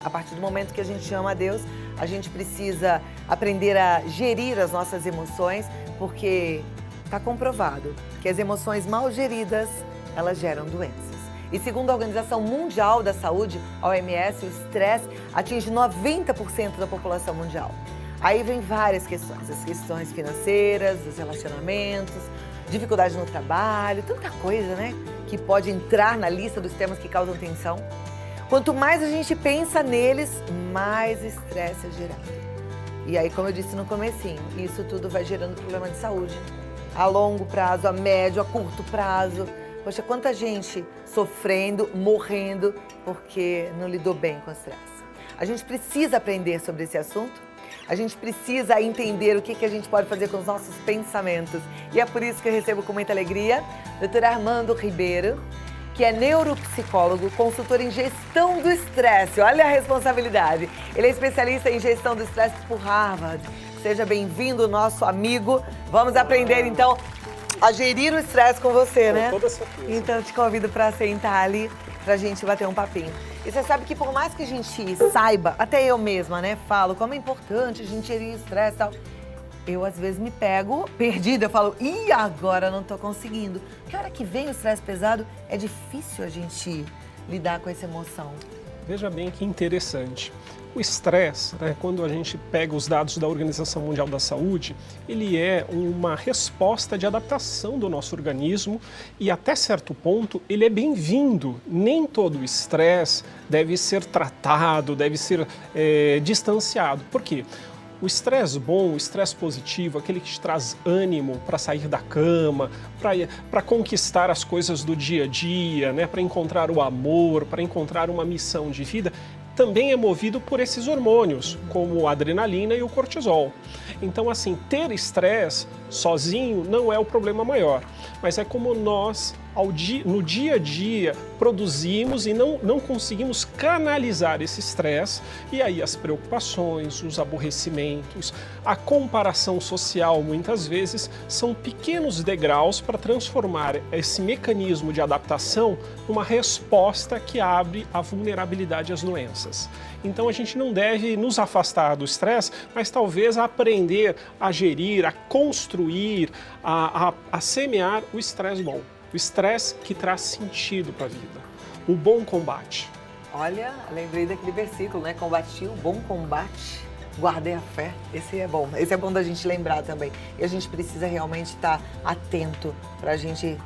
A partir do momento que a gente ama a Deus, a gente precisa aprender a gerir as nossas emoções, porque está comprovado que as emoções mal geridas, elas geram doenças. E segundo a Organização Mundial da Saúde, a OMS, o estresse atinge 90% da população mundial. Aí vem várias questões, as questões financeiras, os relacionamentos, dificuldade no trabalho, tanta coisa, né, que pode entrar na lista dos temas que causam tensão. Quanto mais a gente pensa neles, mais estresse é gerado. E aí, como eu disse no comecinho, isso tudo vai gerando problema de saúde. A longo prazo, a médio, a curto prazo. Poxa, quanta gente sofrendo, morrendo, porque não lidou bem com o estresse. A gente precisa aprender sobre esse assunto. A gente precisa entender o que a gente pode fazer com os nossos pensamentos. E é por isso que eu recebo com muita alegria o Dr. Armando Ribeiro, que é neuropsicólogo, consultor em gestão do estresse. Olha a responsabilidade. Ele é especialista em gestão do estresse por Harvard. Seja bem-vindo, nosso amigo. Vamos aprender, então, a gerir o estresse com você, né? Com toda certeza. Então, eu te convido para sentar ali, pra gente bater um papinho. E você sabe que por mais que a gente saiba, até eu mesma, né, falo como é importante a gente gerir o estresse e tal, eu, às vezes, me pego perdida. Eu falo, ih, agora não tô conseguindo. Porque a hora que vem o estresse pesado, é difícil a gente lidar com essa emoção. Veja bem que interessante. O estresse, né, quando a gente pega os dados da Organização Mundial da Saúde, ele é uma resposta de adaptação do nosso organismo e, até certo ponto, ele é bem-vindo. Nem todo estresse deve ser tratado, deve ser distanciado. Por quê? O estresse bom, o estresse positivo, aquele que te traz ânimo para sair da cama, para conquistar as coisas do dia a dia, né, para encontrar o amor, para encontrar uma missão de vida, também é movido por esses hormônios, como a adrenalina e o cortisol. Então, assim, ter estresse sozinho não é o problema maior, mas é como nós, no dia a dia, produzimos e não conseguimos canalizar esse estresse, e aí as preocupações, os aborrecimentos, a comparação social, muitas vezes, são pequenos degraus para transformar esse mecanismo de adaptação numa resposta que abre a vulnerabilidade às doenças. Então a gente não deve nos afastar do estresse, mas talvez aprender a gerir, a construir, a semear o estresse bom. O estresse que traz sentido para a vida. O bom combate. Olha, lembrei daquele versículo, né? Combati o bom combate, guardei a fé. Esse é bom. Esse é bom da gente lembrar também. E a gente precisa realmente estar atento para a gente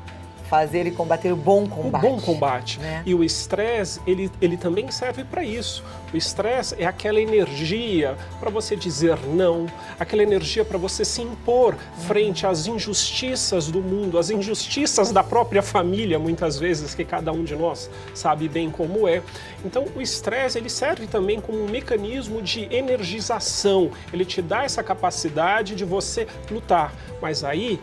fazer e combater o bom combate. O bom combate. Né? E o estresse, ele também serve para isso. O estresse é aquela energia para você dizer não, aquela energia para você se impor frente às injustiças do mundo, às injustiças da própria família, muitas vezes, que cada um de nós sabe bem como é. Então, o estresse, ele serve também como um mecanismo de energização. Ele te dá essa capacidade de você lutar. Mas aí,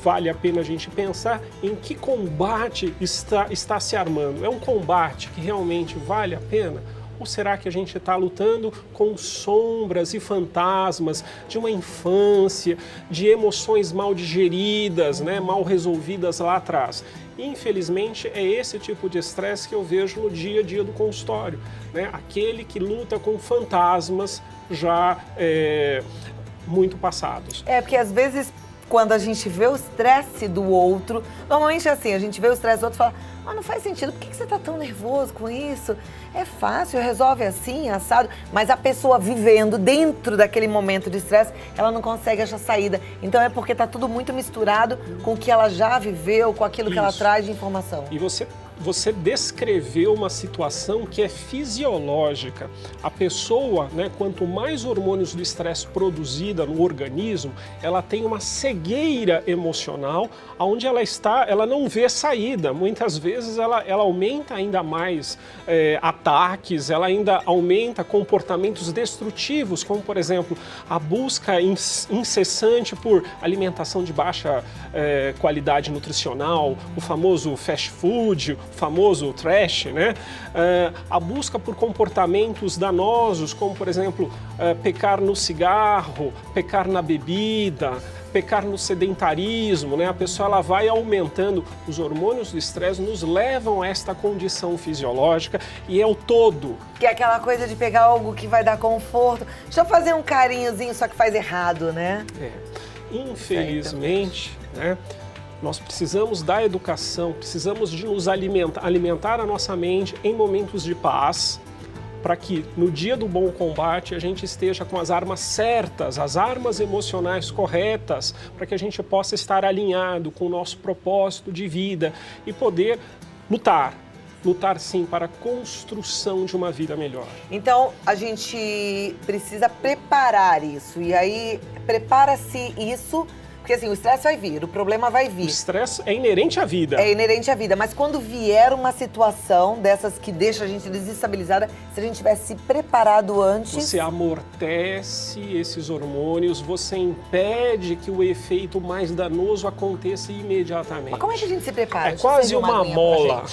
vale a pena a gente pensar em que combate está se armando. É um combate que realmente vale a pena? Ou será que a gente está lutando com sombras e fantasmas de uma infância, de emoções mal digeridas, né, mal resolvidas lá atrás? Infelizmente, é esse tipo de estresse que eu vejo no dia a dia do consultório, né? Aquele que luta com fantasmas já muito passados. É, porque às vezes, quando a gente vê o estresse do outro, normalmente é assim, a gente vê o estresse do outro e fala, não faz sentido, por que você tá tão nervoso com isso? É fácil, resolve assim, assado. Mas a pessoa vivendo dentro daquele momento de estresse, ela não consegue achar saída. Então é porque tá tudo muito misturado com o que ela já viveu, com aquilo que ela traz de informação. E você descreveu uma situação que é fisiológica. A pessoa, né, quanto mais hormônios do estresse produzida no organismo, ela tem uma cegueira emocional, onde ela não vê saída. Muitas vezes ela aumenta ainda mais ataques, ela ainda aumenta comportamentos destrutivos, como, por exemplo, a busca incessante por alimentação de baixa qualidade nutricional, o famoso fast food, o famoso trash, né? A busca por comportamentos danosos, como, por exemplo, pecar no cigarro, pecar na bebida, pecar no sedentarismo, né? A pessoa ela vai aumentando. Os hormônios do estresse nos levam a esta condição fisiológica e é o todo. Que é aquela coisa de pegar algo que vai dar conforto. Deixa eu fazer um carinhozinho, só que faz errado, né? Infelizmente, né? Nós precisamos da educação, precisamos de nos alimentar a nossa mente em momentos de paz, para que no dia do bom combate a gente esteja com as armas certas, as armas emocionais corretas, para que a gente possa estar alinhado com o nosso propósito de vida e poder lutar sim para a construção de uma vida melhor. Então, a gente precisa preparar isso. E aí, prepara-se isso, porque assim, o estresse vai vir, o problema vai vir. O estresse é inerente à vida. É inerente à vida, mas quando vier uma situação dessas que deixa a gente desestabilizada, se a gente tivesse se preparado antes... Você amortece esses hormônios, você impede que o efeito mais danoso aconteça imediatamente. Mas como é que a gente se prepara? É quase uma mola.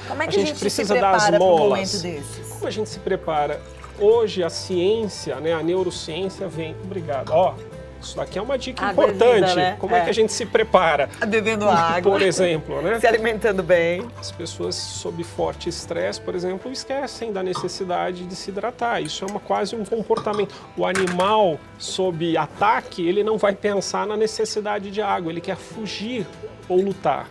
Como é que a gente precisa das molas. Para um momento desses? Como a gente se prepara? Hoje a ciência, né, a neurociência vem... Obrigado. Ó, isso daqui é uma dica importante. Vida, né? Como é que a gente se prepara? Bebendo água. Por exemplo, né? Se alimentando bem. As pessoas sob forte estresse, por exemplo, esquecem da necessidade de se hidratar. Isso é quase um comportamento. O animal sob ataque, ele não vai pensar na necessidade de água, ele quer fugir ou lutar.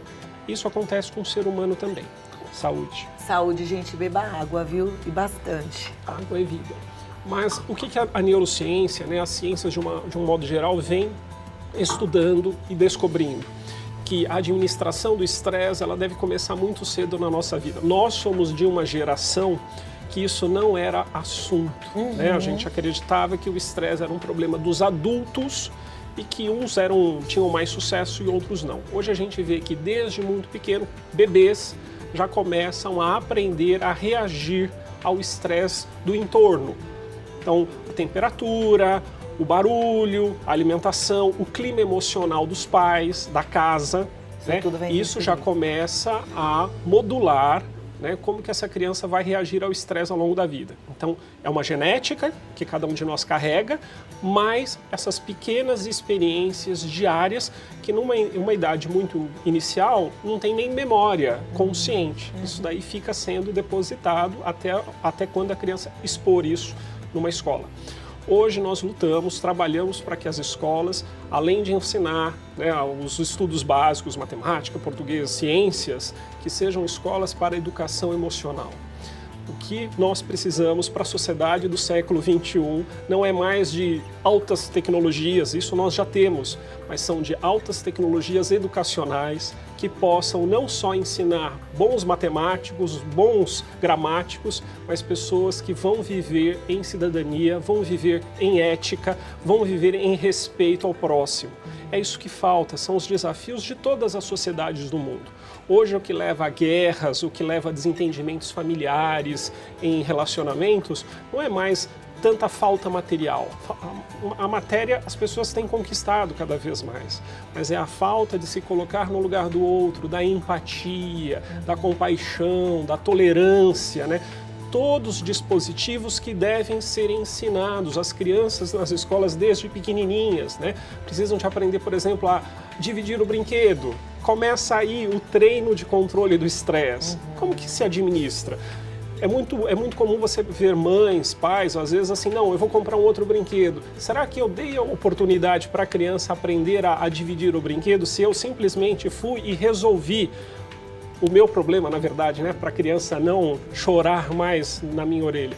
Isso acontece com o ser humano também. Saúde. Saúde, gente, beba água, viu? E bastante. Água é vida. Mas o que a neurociência, né, as ciências de um modo geral, vem estudando e descobrindo? Que a administração do estresse ela deve começar muito cedo na nossa vida. Nós somos de uma geração que isso não era assunto. Né? A gente acreditava que o estresse era um problema dos adultos e que uns tinham mais sucesso e outros não. Hoje a gente vê que desde muito pequeno, bebês já começam a aprender a reagir ao estresse do entorno. Então, a temperatura, o barulho, a alimentação, o clima emocional dos pais, da casa, né? Isso já começa a modular, né, como que essa criança vai reagir ao estresse ao longo da vida. Então, é uma genética que cada um de nós carrega, mas essas pequenas experiências diárias que numa idade muito inicial não tem nem memória consciente. Isso daí fica sendo depositado até quando a criança expor isso numa escola. Hoje nós trabalhamos para que as escolas, além de ensinar, né, os estudos básicos, matemática, português, ciências, que sejam escolas para a educação emocional. O que nós precisamos para a sociedade do século XXI não é mais de altas tecnologias, isso nós já temos, mas são de altas tecnologias educacionais que possam não só ensinar bons matemáticos, bons gramáticos, mas pessoas que vão viver em cidadania, vão viver em ética, vão viver em respeito ao próximo. É isso que falta, são os desafios de todas as sociedades do mundo. Hoje, o que leva a guerras, o que leva a desentendimentos familiares em relacionamentos, não é mais tanta falta material. A matéria as pessoas têm conquistado cada vez mais, mas é a falta de se colocar no lugar do outro, da empatia, da compaixão, da tolerância, né? Todos dispositivos que devem ser ensinados às crianças nas escolas desde pequenininhas, né? Precisam de aprender, por exemplo, a dividir o brinquedo. Começa aí o treino de controle do estresse. Como que se administra? É muito comum você ver mães, pais, às vezes assim, não, eu vou comprar um outro brinquedo. Será que eu dei a oportunidade para a criança aprender a dividir o brinquedo se eu simplesmente fui e resolvi o meu problema, na verdade, né, para a criança não chorar mais na minha orelha?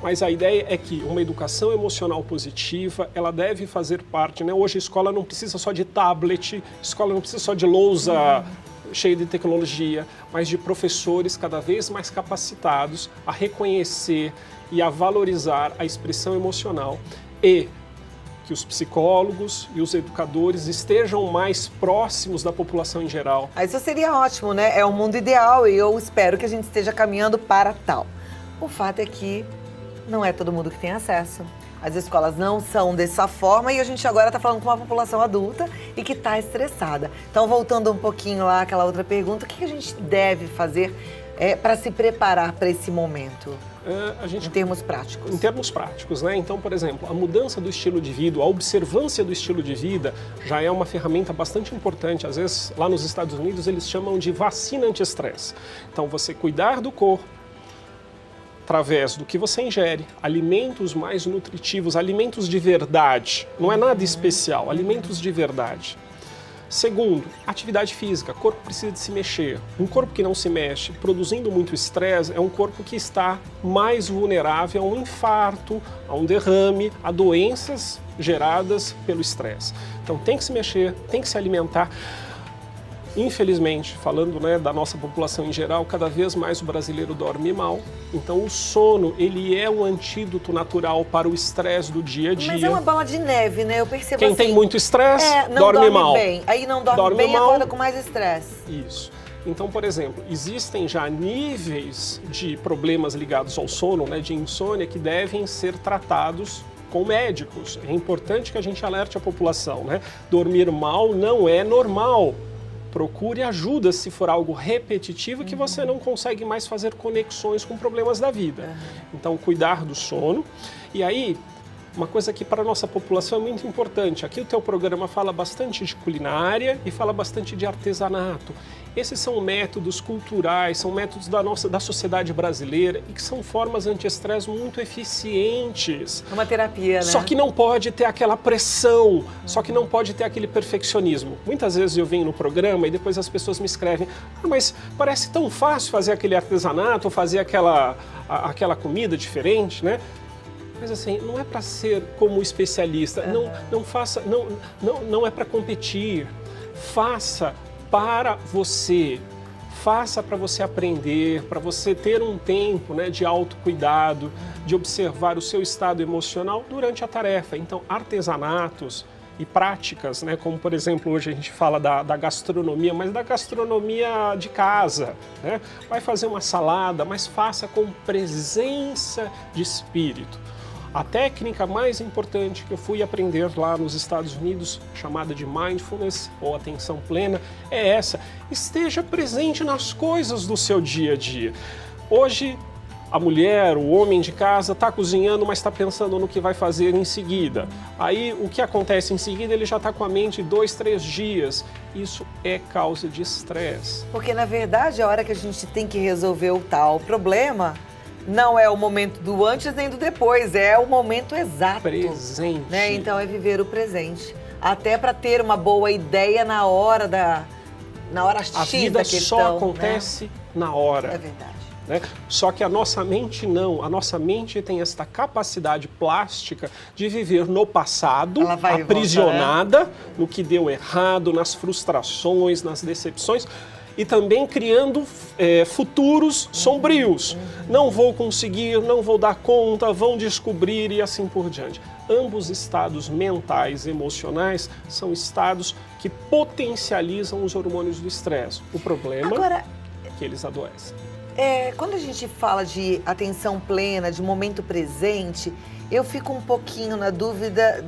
Mas a ideia é que uma educação emocional positiva, ela deve fazer parte, né? Hoje a escola não precisa só de tablet, a escola não precisa só de lousa cheia de tecnologia, mas de professores cada vez mais capacitados a reconhecer e a valorizar a expressão emocional e que os psicólogos e os educadores estejam mais próximos da população em geral. Isso seria ótimo, né? É o mundo ideal e eu espero que a gente esteja caminhando para tal. O fato é que não é todo mundo que tem acesso. As escolas não são dessa forma e a gente agora está falando com uma população adulta e que está estressada. Então, voltando um pouquinho lá àquela outra pergunta, o que a gente deve fazer para se preparar para esse momento? Em termos práticos. Em termos práticos, né? Então, por exemplo, a mudança do estilo de vida, a observância do estilo de vida já é uma ferramenta bastante importante. Às vezes, lá nos Estados Unidos, eles chamam de vacina anti-estresse. Então, você cuidar do corpo, através do que você ingere, alimentos mais nutritivos, alimentos de verdade, não é nada especial, alimentos de verdade. Segundo, atividade física, o corpo precisa de se mexer. Um corpo que não se mexe, produzindo muito estresse, é um corpo que está mais vulnerável a um infarto, a um derrame, a doenças geradas pelo estresse. Então tem que se mexer, tem que se alimentar. Infelizmente, falando, né, da nossa população em geral, cada vez mais o brasileiro dorme mal. Então o sono, ele é um antídoto natural para o estresse do dia a dia. Mas é uma bola de neve, né? Eu percebo Quem assim, tem muito estresse, não dorme mal. Bem. Aí não dorme bem e acorda com mais estresse. Isso. Então, por exemplo, existem já níveis de problemas ligados ao sono, né, de insônia, que devem ser tratados com médicos. É importante que a gente alerte a população, né? Dormir mal não é normal. Procure ajuda se for algo repetitivo que você não consegue mais fazer conexões com problemas da vida. Então, cuidar do sono. E aí, uma coisa que para a nossa população é muito importante. Aqui o teu programa fala bastante de culinária e fala bastante de artesanato. Esses são métodos culturais, são métodos da sociedade brasileira e que são formas anti-estresse muito eficientes. Uma terapia, né? Só que não pode ter aquela pressão, só que não pode ter aquele perfeccionismo. Muitas vezes eu venho no programa e depois as pessoas me escrevem: mas parece tão fácil fazer aquele artesanato, ou fazer aquela comida diferente, né? Mas assim, não é para ser como especialista, não faça, não é para competir. Faça para você, faça para você aprender, para você ter um tempo, né, de autocuidado, de observar o seu estado emocional durante a tarefa. Então, artesanatos e práticas, né, como por exemplo hoje a gente fala da gastronomia, mas da gastronomia de casa, né? Vai fazer uma salada, mas faça com presença de espírito. A técnica mais importante que eu fui aprender lá nos Estados Unidos, chamada de mindfulness ou atenção plena, é essa. Esteja presente nas coisas do seu dia a dia. Hoje, a mulher, o homem de casa está cozinhando, mas está pensando no que vai fazer em seguida. Aí, o que acontece em seguida, ele já está com a mente 2, 3 dias. Isso é causa de estresse. Porque, na verdade, a hora que a gente tem que resolver o tal problema, não é o momento do antes nem do depois, é o momento exato. Presente. Né? Então é viver o presente. Até para ter uma boa ideia na hora X da questão. A vida só acontece na hora. É verdade. Né? Só que a nossa mente não. A nossa mente tem esta capacidade plástica de viver no passado, aprisionada no que deu errado, nas frustrações, nas decepções. E também criando futuros sombrios. Não vou conseguir, não vou dar conta, vão descobrir e assim por diante. Ambos estados mentais e emocionais são estados que potencializam os hormônios do estresse. O problema é que eles adoecem. Quando a gente fala de atenção plena, de momento presente, eu fico um pouquinho na dúvida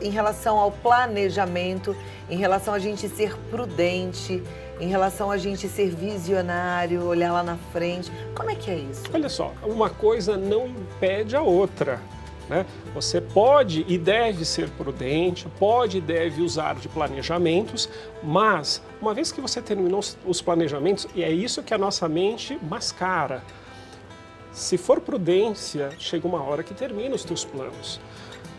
em relação ao planejamento, em relação a gente ser prudente, em relação a gente ser visionário, olhar lá na frente. Como é que é isso? Olha só, uma coisa não impede a outra, né? Você pode e deve ser prudente, pode e deve usar de planejamentos, mas uma vez que você terminou os planejamentos, e é isso que a nossa mente mascara. Se for prudência, chega uma hora que termina os teus planos.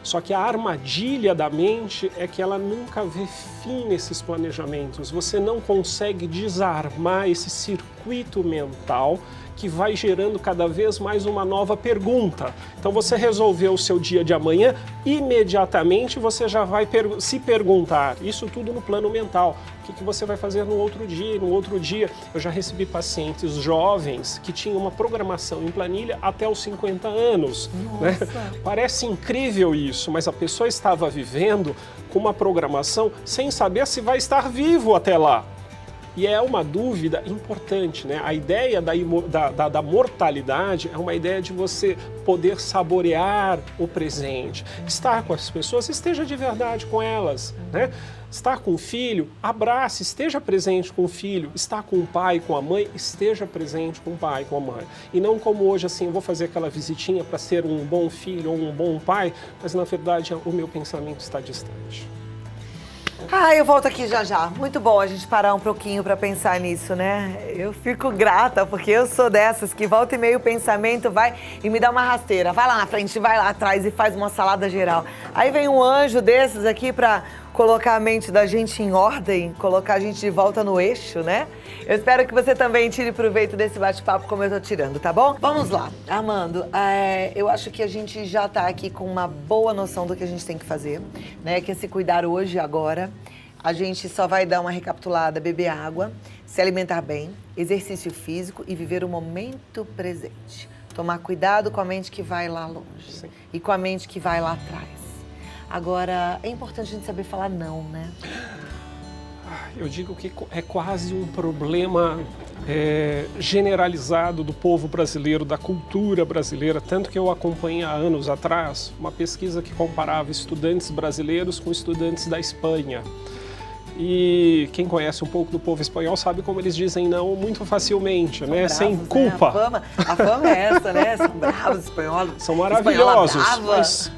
Só que a armadilha da mente é que ela nunca vê fim nesses planejamentos. Você não consegue desarmar esse circuito mental que vai gerando cada vez mais uma nova pergunta. Então você resolveu o seu dia de amanhã, imediatamente você já vai se perguntar, isso tudo no plano mental, o que você vai fazer no outro dia, no outro dia. Eu já recebi pacientes jovens que tinham uma programação em planilha até os 50 anos. Né? Parece incrível isso, mas a pessoa estava vivendo com uma programação sem saber se vai estar vivo até lá. E é uma dúvida importante, né? A ideia da mortalidade é uma ideia de você poder saborear o presente, estar com as pessoas, esteja de verdade com elas, né? Estar com o filho, abrace, esteja presente com o filho. Estar com o pai, com a mãe, esteja presente com o pai, com a mãe. E não como hoje, assim, eu vou fazer aquela visitinha para ser um bom filho ou um bom pai, mas na verdade o meu pensamento está distante. Eu volto aqui já já. Muito bom a gente parar um pouquinho para pensar nisso, né? Eu fico grata, porque eu sou dessas que volta e meio o pensamento vai e me dá uma rasteira. Vai lá na frente, vai lá atrás e faz uma salada geral. Aí vem um anjo desses aqui para colocar a mente da gente em ordem, colocar a gente de volta no eixo, né? Eu espero que você também tire proveito desse bate-papo como eu tô tirando, tá bom? Vamos lá. Armando, eu acho que a gente já tá aqui com uma boa noção do que a gente tem que fazer, né? Que é se cuidar hoje e agora. A gente só vai dar uma recapitulada, beber água, se alimentar bem, exercício físico e viver o momento presente. Tomar cuidado com a mente que vai lá longe. Sim. E com a mente que vai lá atrás. Agora, é importante a gente saber falar não, né? Eu digo que é quase um problema generalizado do povo brasileiro, da cultura brasileira, tanto que eu acompanhei há anos atrás uma pesquisa que comparava estudantes brasileiros com estudantes da Espanha. E quem conhece um pouco do povo espanhol sabe como eles dizem não muito facilmente, né? Bravos, sem culpa. Né? A fama é essa, né? São bravos, espanhóis. São maravilhosos, mas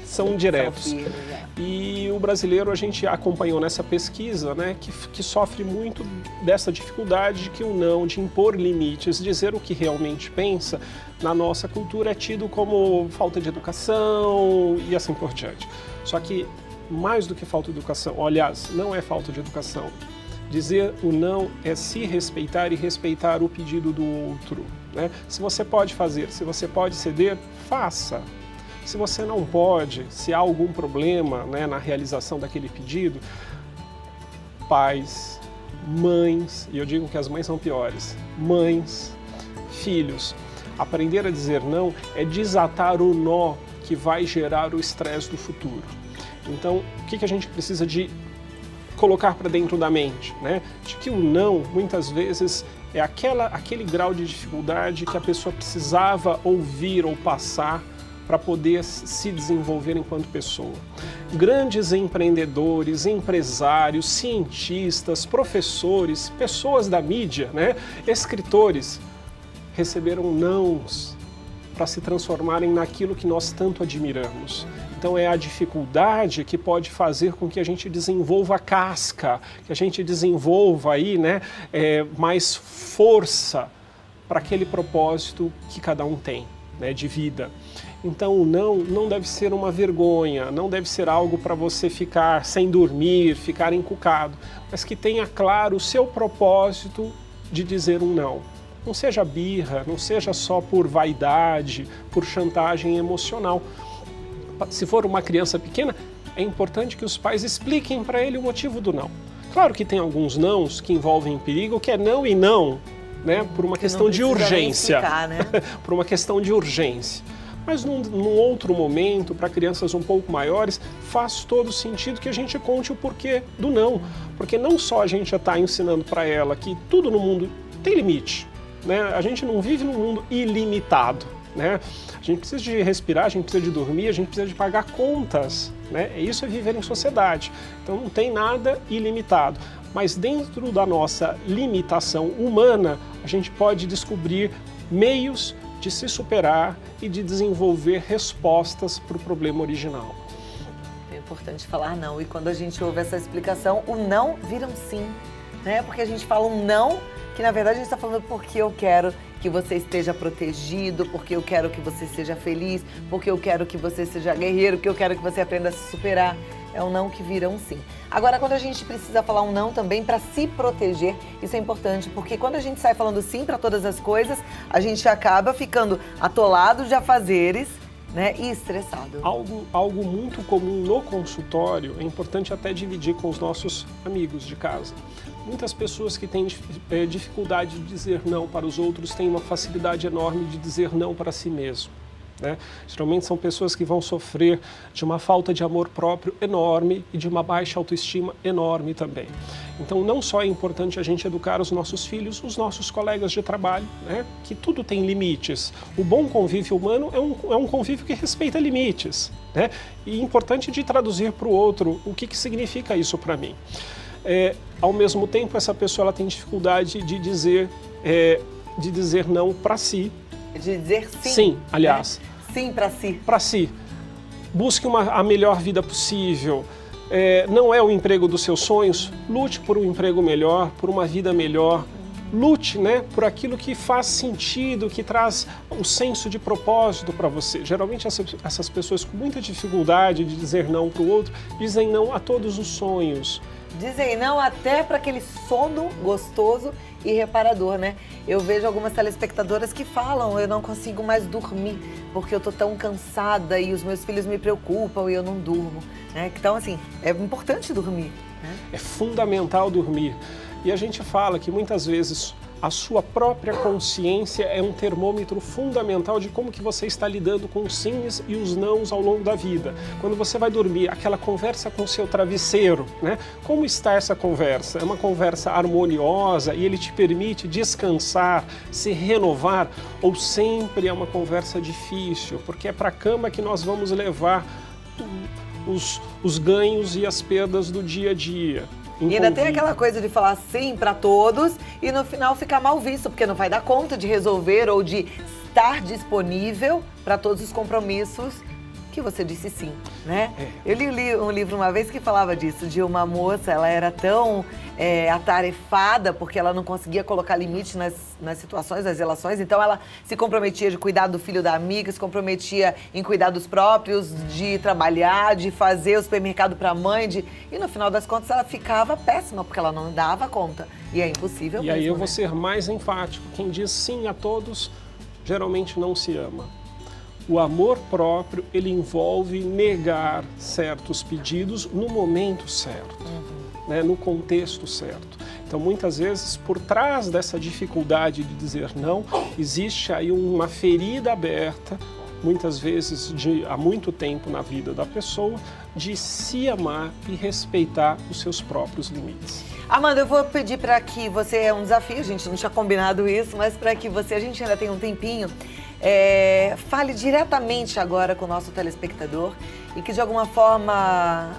são diretos. São filhos, E o brasileiro, a gente acompanhou nessa pesquisa, né, que sofre muito dessa dificuldade de que o não, de impor limites, dizer o que realmente pensa, na nossa cultura é tido como falta de educação e assim por diante. Só que mais do que falta de educação, aliás, não é falta de educação. Dizer o não é se respeitar e respeitar o pedido do outro, né? Se você pode fazer, se você pode ceder, faça. Se você não pode, se há algum problema, né, na realização daquele pedido, pais, mães, e eu digo que as mães são piores, mães, filhos, aprender a dizer não é desatar o nó que vai gerar o estresse do futuro. Então, o que a gente precisa de colocar para dentro da mente, né? De que o não, muitas vezes, é aquele grau de dificuldade que a pessoa precisava ouvir ou passar para poder se desenvolver enquanto pessoa. Grandes empreendedores, empresários, cientistas, professores, pessoas da mídia, né? Escritores, receberam nãos para se transformarem naquilo que nós tanto admiramos. Então é a dificuldade que pode fazer com que a gente desenvolva casca, que a gente desenvolva aí, né, mais força para aquele propósito que cada um tem, né, de vida. Então o não deve ser uma vergonha, não deve ser algo para você ficar sem dormir, ficar encucado, mas que tenha claro o seu propósito de dizer um não. Não seja birra, não seja só por vaidade, por chantagem emocional. Se for uma criança pequena, é importante que os pais expliquem para ele o motivo do não. Claro que tem alguns nãos que envolvem perigo, que é não e não, né, por uma questão de urgência. Explicar, né? Por uma questão de urgência. Mas num outro momento, para crianças um pouco maiores, faz todo sentido que a gente conte o porquê do não. Porque não só a gente já está ensinando para ela que tudo no mundo tem limite, né? A gente não vive num mundo ilimitado, né? A gente precisa de respirar, a gente precisa de dormir, a gente precisa de pagar contas, né? Isso é viver em sociedade. Então não tem nada ilimitado. Mas dentro da nossa limitação humana, a gente pode descobrir meios de se superar e de desenvolver respostas para o problema original. É importante falar não. E quando a gente ouve essa explicação, o não vira um sim, né? Porque a gente fala um não, que na verdade a gente está falando porque eu quero que você esteja protegido, porque eu quero que você seja feliz, porque eu quero que você seja guerreiro, porque eu quero que você aprenda a se superar. É um não que vira um sim. Agora, quando a gente precisa falar um não também para se proteger, isso é importante, porque quando a gente sai falando sim para todas as coisas, a gente acaba ficando atolado de afazeres, né, e estressado. Algo muito comum no consultório, é importante até dividir com os nossos amigos de casa. Muitas pessoas que têm dificuldade de dizer não para os outros têm uma facilidade enorme de dizer não para si mesmo. né? Geralmente são pessoas que vão sofrer de uma falta de amor próprio enorme e de uma baixa autoestima enorme também. Então, não só é importante a gente educar os nossos filhos, os nossos colegas de trabalho, né? Que tudo tem limites. O bom convívio humano é um convívio que respeita limites, né? E é importante de traduzir para o outro o que significa isso para mim. Ao mesmo tempo, essa pessoa ela tem dificuldade de dizer não para si. De dizer sim. Sim, aliás. Né? Sim para si. Para si. Busque a melhor vida possível. Não é o emprego dos seus sonhos? Lute por um emprego melhor, por uma vida melhor. Lute, né, por aquilo que faz sentido, que traz o senso de propósito para você. Geralmente essas pessoas com muita dificuldade de dizer não para o outro, dizem não a todos os sonhos. Dizem não até para aquele sono gostoso e reparador, né? Eu vejo algumas telespectadoras que falam, eu não consigo mais dormir porque eu tô tão cansada e os meus filhos me preocupam e eu não durmo, né? Então, assim, é importante dormir, né? É fundamental dormir. E a gente fala que muitas vezes a sua própria consciência é um termômetro fundamental de como que você está lidando com os sims e os nãos ao longo da vida. Quando você vai dormir, aquela conversa com o seu travesseiro, né? Como está essa conversa? É uma conversa harmoniosa e ele te permite descansar, se renovar? Ou sempre é uma conversa difícil? Porque é para a cama que nós vamos levar os ganhos e as perdas do dia a dia. E ainda tem aquela coisa de falar sim para todos e no final ficar mal visto, porque não vai dar conta de resolver ou de estar disponível para todos os compromissos que você disse sim, né? Eu li um livro uma vez que falava disso, de uma moça, ela era tão atarefada porque ela não conseguia colocar limite nas situações, nas relações, então ela se comprometia de cuidar do filho da amiga, se comprometia em cuidar dos próprios, de trabalhar, de fazer o supermercado para a mãe, e no final das contas ela ficava péssima porque ela não dava conta, e é impossível mesmo, aí eu vou né? ser mais enfático, quem diz sim a todos geralmente não se ama. O amor próprio, ele envolve negar certos pedidos no momento certo, né, no contexto certo. Então, muitas vezes, por trás dessa dificuldade de dizer não, existe aí uma ferida aberta, muitas vezes há muito tempo na vida da pessoa, de se amar e respeitar os seus próprios limites. Amanda, eu vou pedir para que você, é um desafio, a gente não tinha combinado isso, mas para que você, a gente ainda tem um tempinho, fale diretamente agora com o nosso telespectador e que de alguma forma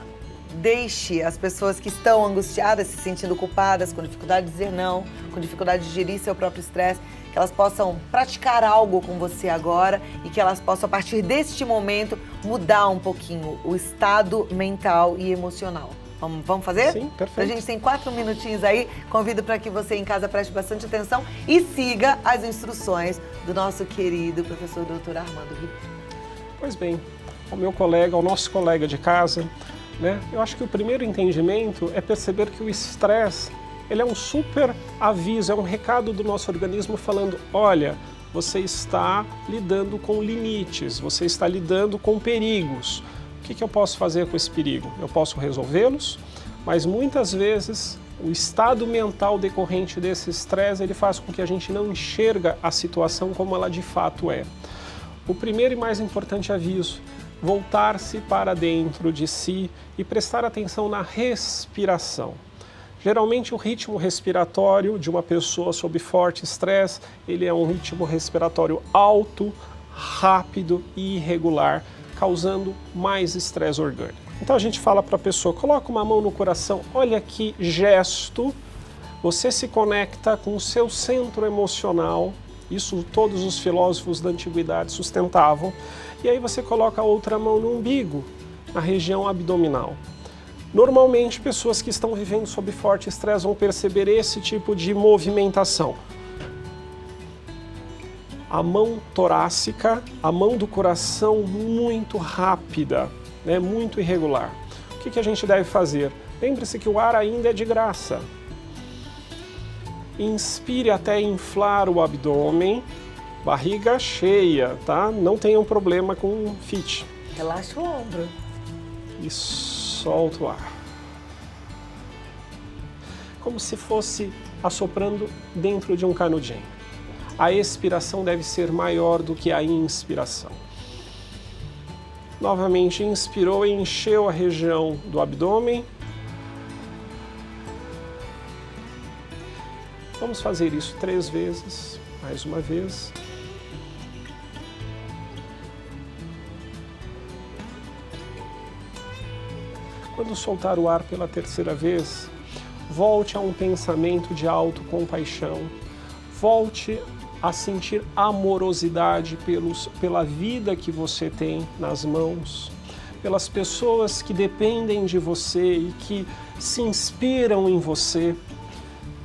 deixe as pessoas que estão angustiadas, se sentindo culpadas, com dificuldade de dizer não, com dificuldade de gerir seu próprio estresse, que elas possam praticar algo com você agora e que elas possam, a partir deste momento, mudar um pouquinho o estado mental e emocional. Vamos fazer? Sim, perfeito. A gente tem 4 minutinhos aí. Convido para que você em casa preste bastante atenção e siga as instruções do nosso querido professor Dr. Armando Ribeiro. Pois bem, ao meu colega, ao nosso colega de casa, né? Eu acho que o primeiro entendimento é perceber que o estresse, ele é um super aviso, é um recado do nosso organismo falando, olha, você está lidando com limites, você está lidando com perigos. O que eu posso fazer com esse perigo? Eu posso resolvê-los, mas muitas vezes o estado mental decorrente desse estresse, ele faz com que a gente não enxerga a situação como ela de fato é. O primeiro e mais importante aviso, voltar-se para dentro de si e prestar atenção na respiração. Geralmente o ritmo respiratório de uma pessoa sob forte estresse, ele é um ritmo respiratório alto, rápido e irregular, causando mais estresse orgânico. Então a gente fala para a pessoa, coloca uma mão no coração, olha que gesto, você se conecta com o seu centro emocional, isso todos os filósofos da antiguidade sustentavam, e aí você coloca a outra mão no umbigo, na região abdominal. Normalmente, pessoas que estão vivendo sob forte estresse vão perceber esse tipo de movimentação. A mão torácica, a mão do coração muito rápida, né, muito irregular. O que a gente deve fazer? Lembre-se que o ar ainda é de graça. Inspire até inflar o abdômen, barriga cheia, tá? Não tenham problema com fit. Relaxa o ombro. E solta o ar. Como se fosse assoprando dentro de um canudinho. A expiração deve ser maior do que a inspiração. Novamente, inspirou e encheu a região do abdômen. Vamos fazer isso 3 vezes, mais uma vez. Quando soltar o ar pela 3ª vez, volte a um pensamento de autocompaixão. Volte a sentir amorosidade pela vida que você tem nas mãos, pelas pessoas que dependem de você e que se inspiram em você.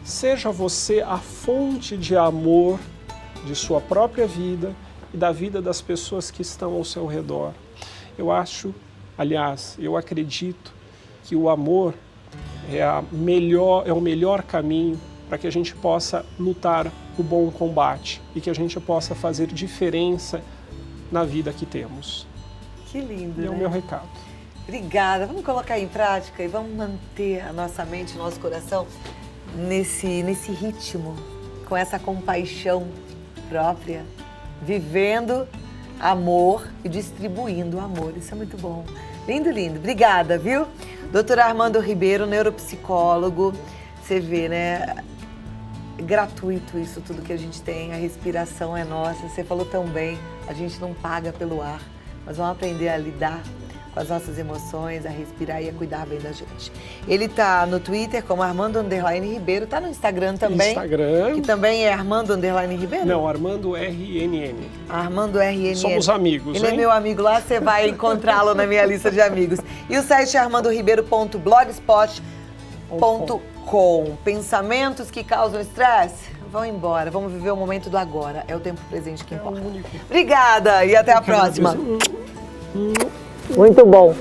Seja você a fonte de amor de sua própria vida e da vida das pessoas que estão ao seu redor. Eu acredito que o amor é o melhor caminho para que a gente possa lutar o bom combate e que a gente possa fazer diferença na vida que temos. Que lindo, E é o meu recado. Obrigada. Vamos colocar em prática e vamos manter a nossa mente, o nosso coração nesse ritmo, com essa compaixão própria, vivendo amor e distribuindo amor. Isso é muito bom. Lindo, lindo. Obrigada, viu? Doutor Armando Ribeiro, neuropsicólogo. Você vê, né? É gratuito isso tudo que a gente tem. A respiração é nossa. Você falou tão bem. A gente não paga pelo ar. Mas vamos aprender a lidar com as nossas emoções, a respirar e a cuidar bem da gente. Ele tá no Twitter como Armando_Ribeiro. Tá no Instagram também. Instagram. Que também é Armando_Ribeiro? Não, Armando RNN. Armando RNN. Somos amigos, Ele hein? é meu amigo lá, você vai encontrá-lo na minha lista de amigos. E o site é armandoribeiro.blogspot.com. Pensamentos que causam estresse? Vão embora, vamos viver o momento do agora. É o tempo presente que importa. Obrigada e até a próxima. Agradeço. Muito bom.